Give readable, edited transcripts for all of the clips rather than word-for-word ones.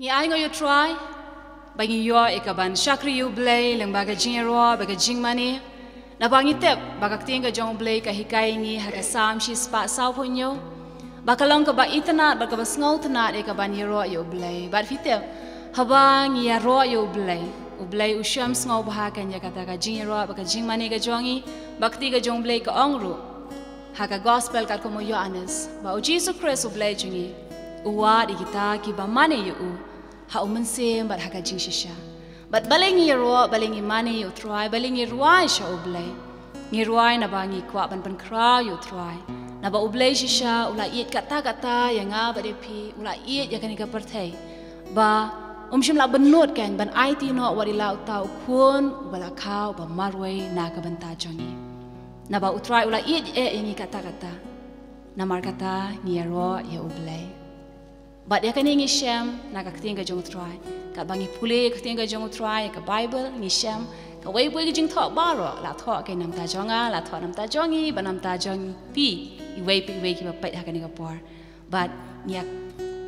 Ngi ai ngo you try, bagi yo ikaban shakri you blay leng baga jing ro baga jing mani, na bangi tep baga tinga jong blay ka hikai ngi haka sam shi spa sau punyo, bakalong ka ba itana baga ba sngow tana ikaban ro you blay, but fitep haba ngi ya ro you blay, u blay u sham sngow bahakan ya kata ka jing ro baga jing mani ka jongi, bakti ka jong blay ka ongru, haka gospel kat ko mo yo anes, ba u Jisu Khrist u blay jungi, uwa di kita ki ba mani you ha umansem bat haka jing shisha bat balengi ro balengi mani you try balengi ruai sha ublay ngi ruai na bangi kwa ban kra you try na ba ublay shisha ula iet kata yang nga ba de pi ula iet ya kan ka perthai ba shim la benut kan ban IT no wari la tau kun bala khau ba marway na ka banta jongi na ba utry ula iet ngi kata na mar kata ngi ro ya ublay. But ya kan ngi shem na ka tinga jong try ka bangi pule ka tinga jong try ka Bible ngi shem ka wei boi jing tho ba ro la tho ka nam ta jonga la tho nam ta jongi ba nam ta jong pi I wei ki ba pai ha kan ga por but nya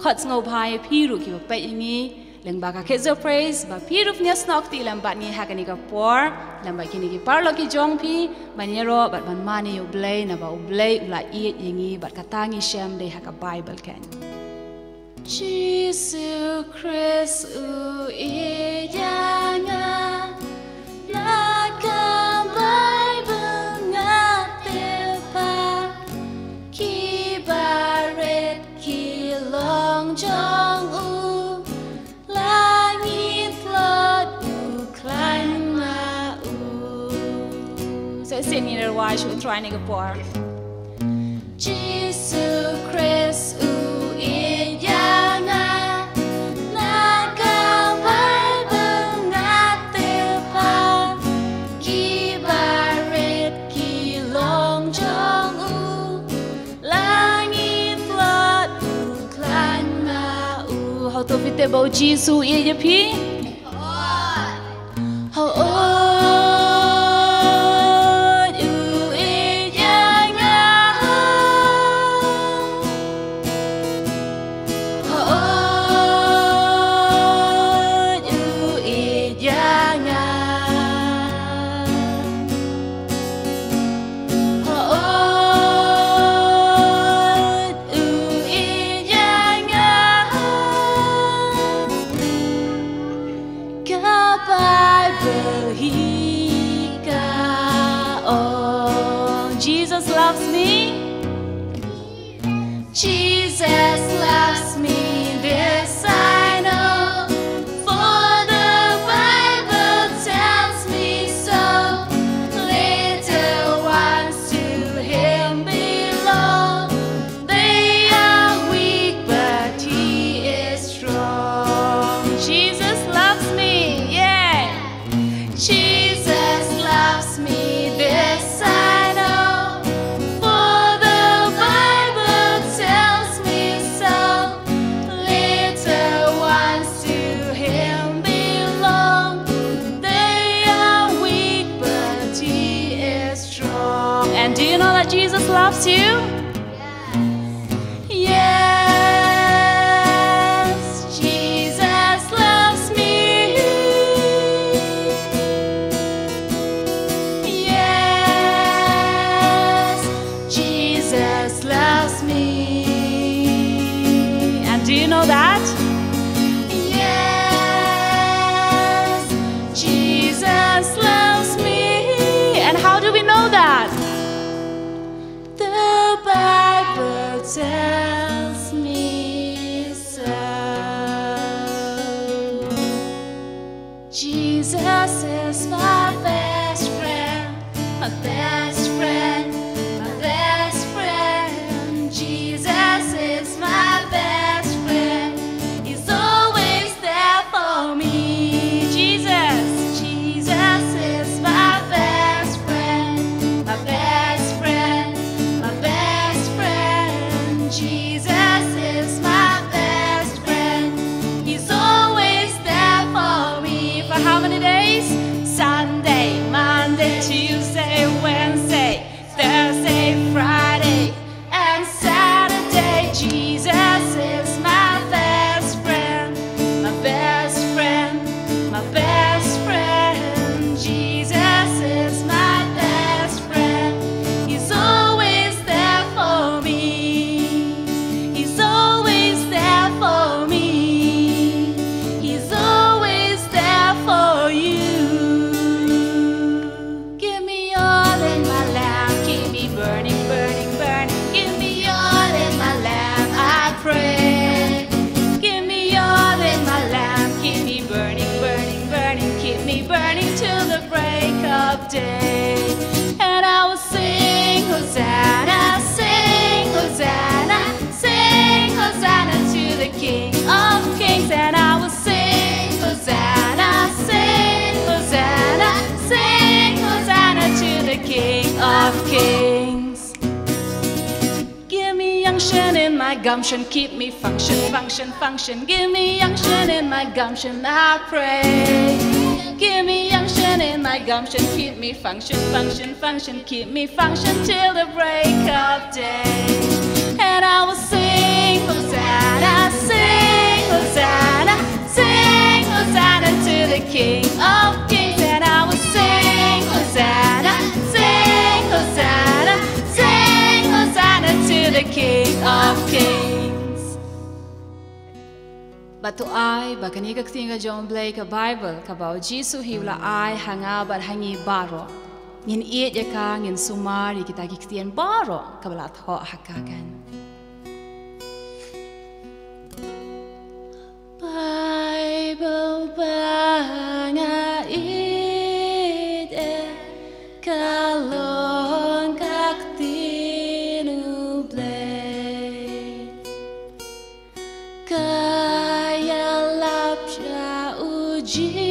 khot ngo pai pi ru ki ba pai ngi leng ba ka Kidzo praise ba pi ru nya snok ti lam ba ni ha kan ga por lam ba ki ni ki par lo ki jong pi ba ni ro ba ban mani u blay na ba u blay la I ngi ba ka ta ngi shem de ha ka Bible kan Jisu Khrist U iyanga nakam Bible ngatepa ki baret ki long jong u langit lot u climb ma u so sin ni ruai shu try ni ga por Jisu Khrist U to fit about Jisu ieid how old you iyanga how old you iyanga how old you iyanga Bible hika oh Jesus loves me Jesus loves me this I know for the Bible tells me so little ones to him belong they are weak but he is strong Jesus loves me Jesus loves me, this I know, for the Bible tells me so. Little ones to him belong, they are weak, but he is strong. And do you know that Jesus loves you? Do you know that? Yes, Jesus loves me. And how do we know that? The gumption, keep me function, function, function. Give me unction in my gumption, I pray. Give me unction in my gumption, keep me function, function, function. Keep me function till the break of day. And I will sing Hosanna, sing Hosanna, sing Hosanna to the King of Kings. And I will sing Hosanna, sing Hosanna, sing Hosanna to the King of Kings. But to I, bakani ka tinga John Blake a Bible kabao Jisu hiwla I hanga but hangi baro. Ngin iet yaka ngin sumari kita kiktian baro kabalat ho hakagan. Bible banga ide kalon kaktinu blay kaya lapsha uji